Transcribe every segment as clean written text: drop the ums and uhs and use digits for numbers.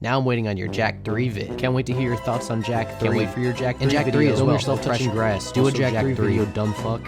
Now I'm waiting on your Jak 3 vid. Can't wait to hear your thoughts on Jak 3. Can't wait for your Jak 3 and Jak 3 video as as well. yourself touching grass. Do a Also Jak 3 video, video, dumb fuck.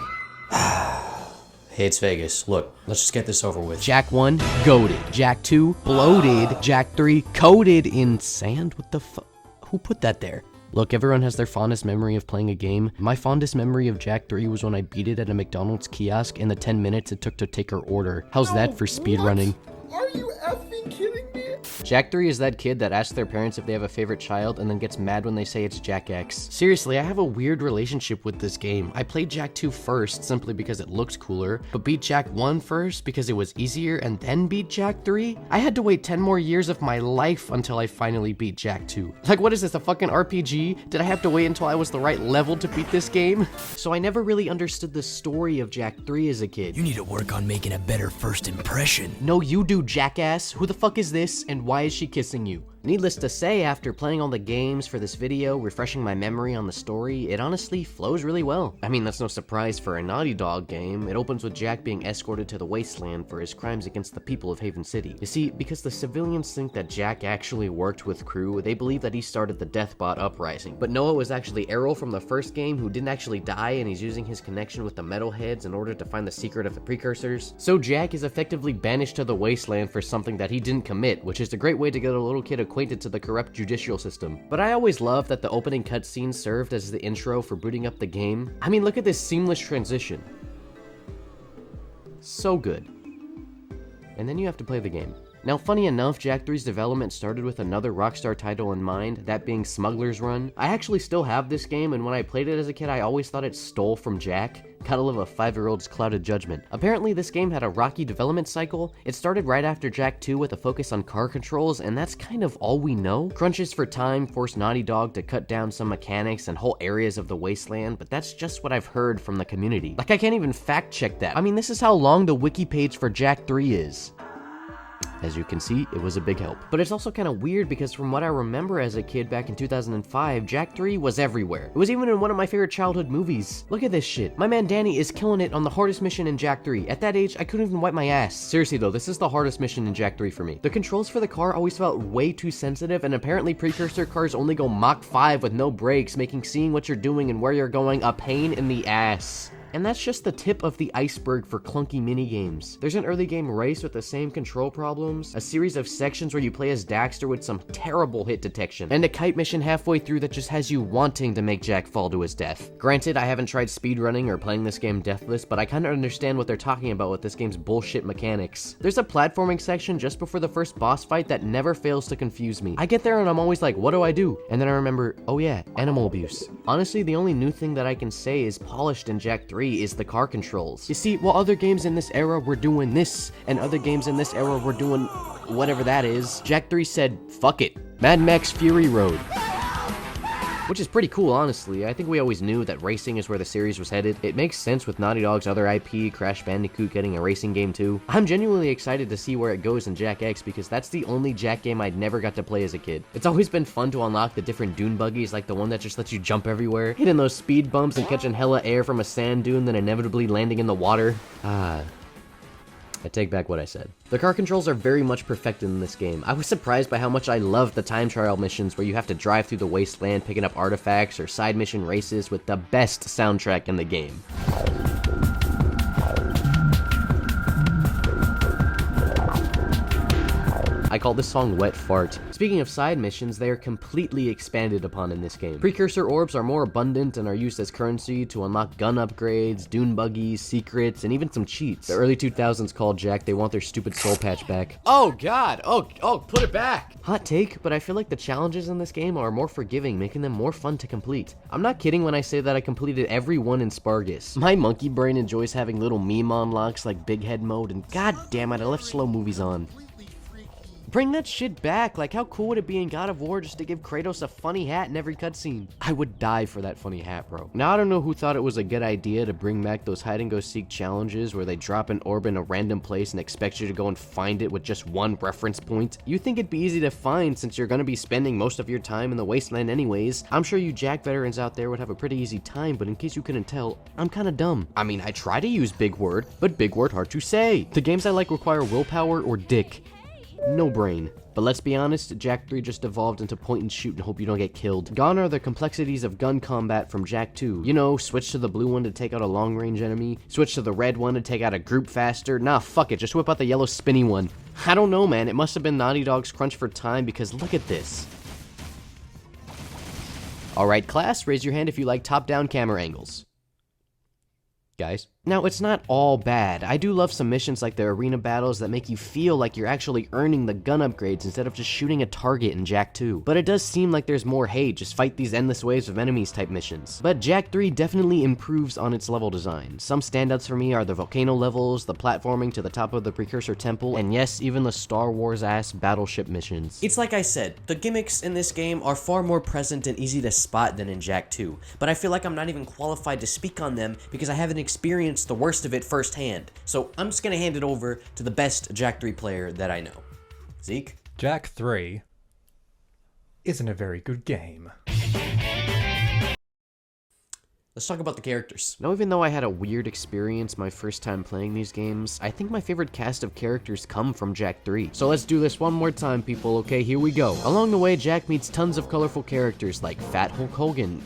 Hey, it's Vegas. Look, let's just get this over with. Jak 1, goated. Jak 2, bloated. Jak 3, coated in sand? What the fuck? Who put that there? Look, everyone has their fondest memory of playing a game. My fondest memory of Jak 3 was when I beat it at a McDonald's kiosk in the 10 minutes it took to take our order. How's that for speedrunning? Are you effing kidding me? Jak 3 is that kid that asks their parents if they have a favorite child and then gets mad when they say it's Jak X. Seriously, I have a weird relationship with this game. I played Jak 2 first simply because it looked cooler, but beat Jak 1 first because it was easier and then beat Jak 3? I had to wait 10 more years of my life until I finally beat Jak 2. Like, what is this, a fucking RPG? Did I have to wait until I was the right level to beat this game? So I never really understood the story of Jak 3 as a kid. You need to work on making a better first impression. No, you do, jackass. Who the fuck is this, and why is she kissing you? Needless to say, after playing all the games for this video, refreshing my memory on the story, it honestly flows really well. I mean, that's no surprise for a Naughty Dog game. It opens with Jak being escorted to the wasteland for his crimes against the people of Haven City. You see, because the civilians think that Jak actually worked with Crew, they believe that he started the Deathbot uprising. But Noah was actually Errol from the first game who didn't actually die, and he's using his connection with the Metalheads in order to find the secret of the precursors. So Jak is effectively banished to the wasteland for something that he didn't commit, which is a great way to get a little kid acquainted to the corrupt judicial system. But I always loved that the opening cutscene served as the intro for booting up the game. I mean, look at this seamless transition. So good. And then you have to play the game. Now, funny enough, Jak 3's development started with another Rockstar title in mind, that being Smuggler's Run. I actually still have this game, and when I played it as a kid, I always thought it stole from Jak. Gotta love a 5-year-old's clouded judgment. Apparently, this game had a rocky development cycle. It started right after Jak 2 with a focus on car controls, and that's kind of all we know. Crunches for time forced Naughty Dog to cut down some mechanics and whole areas of the wasteland, but that's just what I've heard from the community. Like, I can't even fact check that. I mean, this is how long the wiki page for Jak 3 is. As you can see, it was a big help. But it's also kind of weird because from what I remember as a kid back in 2005, Jak 3 was everywhere. It was even in one of my favorite childhood movies. Look at this shit. My man Danny is killing it on the hardest mission in Jak 3. At that age, I couldn't even wipe my ass. Seriously though, this is the hardest mission in Jak 3 for me. The controls for the car always felt way too sensitive, and apparently precursor cars only go Mach 5 with no brakes, making seeing what you're doing and where you're going a pain in the ass. And that's just the tip of the iceberg for clunky minigames. There's an early game race with the same control problems, a series of sections where you play as Daxter with some terrible hit detection, and a kite mission halfway through that just has you wanting to make Jak fall to his death. Granted, I haven't tried speedrunning or playing this game deathless, but I kinda understand what they're talking about with this game's bullshit mechanics. There's a platforming section just before the first boss fight that never fails to confuse me. I get there and I'm always like, what do I do? And then I remember, oh yeah, animal abuse. Honestly, the only new thing that I can say is polished in Jak 3 is the car controls. You see, while other games in this era were doing this, and other games in this era were doing whatever that is, Jak 3 said, fuck it. Mad Max Fury Road. Which is pretty cool, honestly. I think we always knew that racing is where the series was headed. It makes sense with Naughty Dog's other IP, Crash Bandicoot, getting a racing game too. I'm genuinely excited to see where it goes in Jak X because that's the only Jak game I'd never got to play as a kid. It's always been fun to unlock the different dune buggies, like the one that just lets you jump everywhere, hitting those speed bumps and catching hella air from a sand dune, then inevitably landing in the water. I take back what I said. The car controls are very much perfected in this game. I was surprised by how much I loved the time trial missions where you have to drive through the wasteland picking up artifacts, or side mission races with the best soundtrack in the game. I call this song Wet Fart. Speaking of side missions, they are completely expanded upon in this game. Precursor orbs are more abundant and are used as currency to unlock gun upgrades, dune buggies, secrets, and even some cheats. The early 2000s called Jak, they want their stupid soul patch back. Oh god, oh, put it back! Hot take, but I feel like the challenges in this game are more forgiving, making them more fun to complete. I'm not kidding when I say that I completed every one in Spargus. My monkey brain enjoys having little meme unlocks like Big Head mode, and god damn it, I left slow movies on. Bring that shit back. Like, how cool would it be in God of War just to give Kratos a funny hat in every cutscene? I would die for that funny hat, bro. Now, I don't know who thought it was a good idea to bring back those hide-and-go-seek challenges where they drop an orb in a random place and expect you to go and find it with just one reference point. You think it'd be easy to find since you're gonna be spending most of your time in the wasteland anyways. I'm sure you Jak veterans out there would have a pretty easy time, but in case you couldn't tell, I'm kinda dumb. I mean, I try to use big word, but big word hard to say. The games I like require willpower or dick. No brain. But let's be honest, Jak 3 just evolved into point and shoot and hope you don't get killed. Gone are the complexities of gun combat from Jak 2. You know, switch to the blue one to take out a long range enemy, switch to the red one to take out a group faster. Nah, fuck it, just whip out the yellow spinny one. I don't know, man, it must have been Naughty Dog's crunch for time because look at this. Alright class, raise your hand if you like top-down camera angles. Guys. Now, it's not all bad. I do love some missions like the arena battles that make you feel like you're actually earning the gun upgrades instead of just shooting a target in Jak 2. But it does seem like there's more, hey, just fight these endless waves of enemies type missions. But Jak 3 definitely improves on its level design. Some standouts for me are the volcano levels, the platforming to the top of the Precursor Temple, and yes, even the Star Wars-ass battleship missions. It's like I said, the gimmicks in this game are far more present and easy to spot than in Jak 2, but I feel like I'm not even qualified to speak on them because I haven't experienced the worst of it firsthand. So I'm just gonna hand it over to the best Jak 3 player that I know. Zeke? Jak 3 isn't a very good game. Let's talk about the characters. Now, even though I had a weird experience my first time playing these games, I think my favorite cast of characters come from Jak 3. So let's do this one more time, people, okay? Here we go. Along the way, Jak meets tons of colorful characters like Fat Hulk Hogan,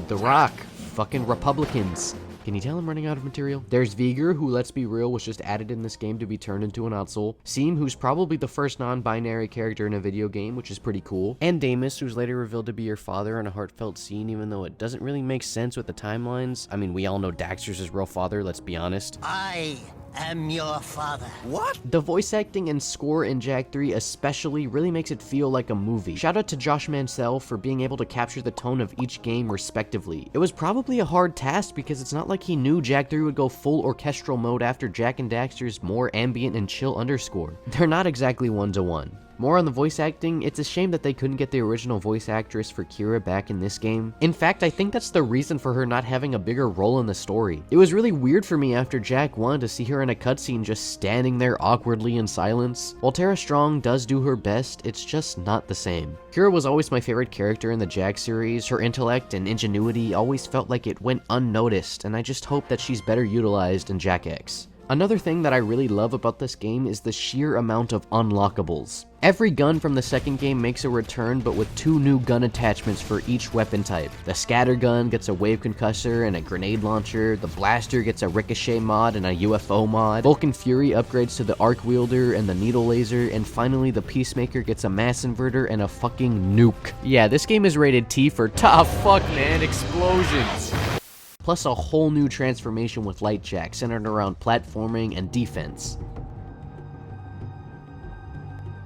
The Rock, fucking Republicans. Can you tell I'm running out of material? There's Vigor, who, let's be real, was just added in this game to be turned into an Ottsel. Seam, who's probably the first non-binary character in a video game, which is pretty cool. And Damus, who's later revealed to be your father in a heartfelt scene, even though it doesn't really make sense with the timelines. I mean, we all know Daxter's his real father, let's be honest. I am your father. What? The voice acting and score in Jak 3 especially really makes it feel like a movie. Shout out to Josh Mansell for being able to capture the tone of each game respectively. It was probably a hard task because it's not like he knew Jak 3 would go full orchestral mode after Jak and Daxter's more ambient and chill underscore. They're not exactly one-to-one. More on the voice acting, it's a shame that they couldn't get the original voice actress for Kira back in this game. In fact, I think that's the reason for her not having a bigger role in the story. It was really weird for me after Jak 1 to see her in a cutscene just standing there awkwardly in silence. While Tara Strong does do her best, it's just not the same. Kira was always my favorite character in the Jak series. Her intellect and ingenuity always felt like it went unnoticed, and I just hope that she's better utilized in Jak X. Another thing that I really love about this game is the sheer amount of unlockables. Every gun from the second game makes a return, but with 2 new gun attachments for each weapon type. The scatter gun gets a wave concussor and a grenade launcher, the blaster gets a ricochet mod and a UFO mod, Vulcan Fury upgrades to the arc wielder and the needle laser, and finally the Peacemaker gets a mass inverter and a fucking nuke. Yeah, this game is rated T for tough fuck man explosions. Plus a whole new transformation with Light Jak centered around platforming and defense.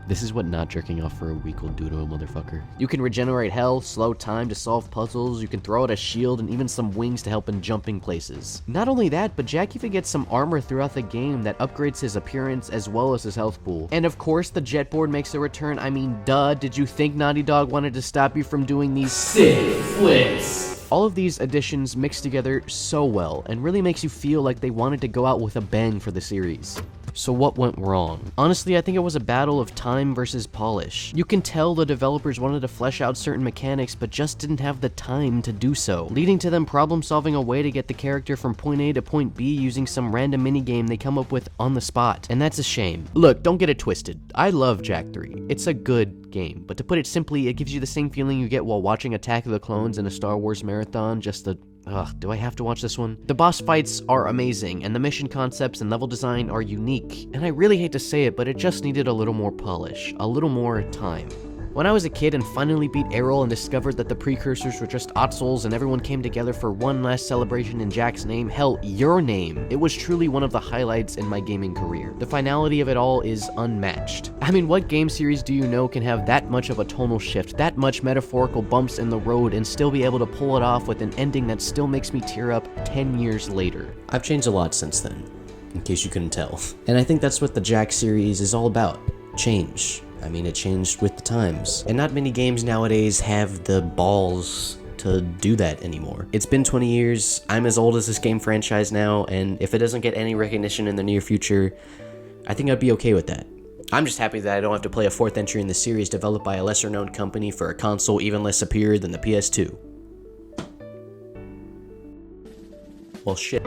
This is what not jerking off for a week will do to a motherfucker. You can regenerate health, slow time to solve puzzles, you can throw out a shield and even some wings to help in jumping places. Not only that, but Jak even gets some armor throughout the game that upgrades his appearance as well as his health pool. And of course the jetboard makes a return. I mean, duh, did you think Naughty Dog wanted to stop you from doing these sick flips? All of these additions mix together so well and really makes you feel like they wanted to go out with a bang for the series. So what went wrong? Honestly, I think it was a battle of time versus polish. You can tell the developers wanted to flesh out certain mechanics but just didn't have the time to do so, leading to them problem solving a way to get the character from point A to point B using some random minigame they come up with on the spot, and that's a shame. Look, don't get it twisted. I love Jak 3. It's a good game, but to put it simply, it gives you the same feeling you get while watching Attack of the Clones in a Star Wars marathon, just the ugh, do I have to watch this one? The boss fights are amazing, and the mission concepts and level design are unique, and I really hate to say it, but it just needed a little more polish, a little more time. When I was a kid and finally beat Errol and discovered that the precursors were just Ottsels and everyone came together for one last celebration in Jak's name, hell, your name, it was truly one of the highlights in my gaming career. The finality of it all is unmatched. I mean, what game series do you know can have that much of a tonal shift, that much metaphorical bumps in the road, and still be able to pull it off with an ending that still makes me tear up 10 years later? I've changed a lot since then, in case you couldn't tell. And I think that's what the Jak series is all about. Change. I mean, it changed with the times. And not many games nowadays have the balls to do that anymore. It's been 20 years, I'm as old as this game franchise now, and if it doesn't get any recognition in the near future, I think I'd be okay with that. I'm just happy that I don't have to play a 4th entry in the series developed by a lesser known company for a console even less superior than the PS2. Well, shit.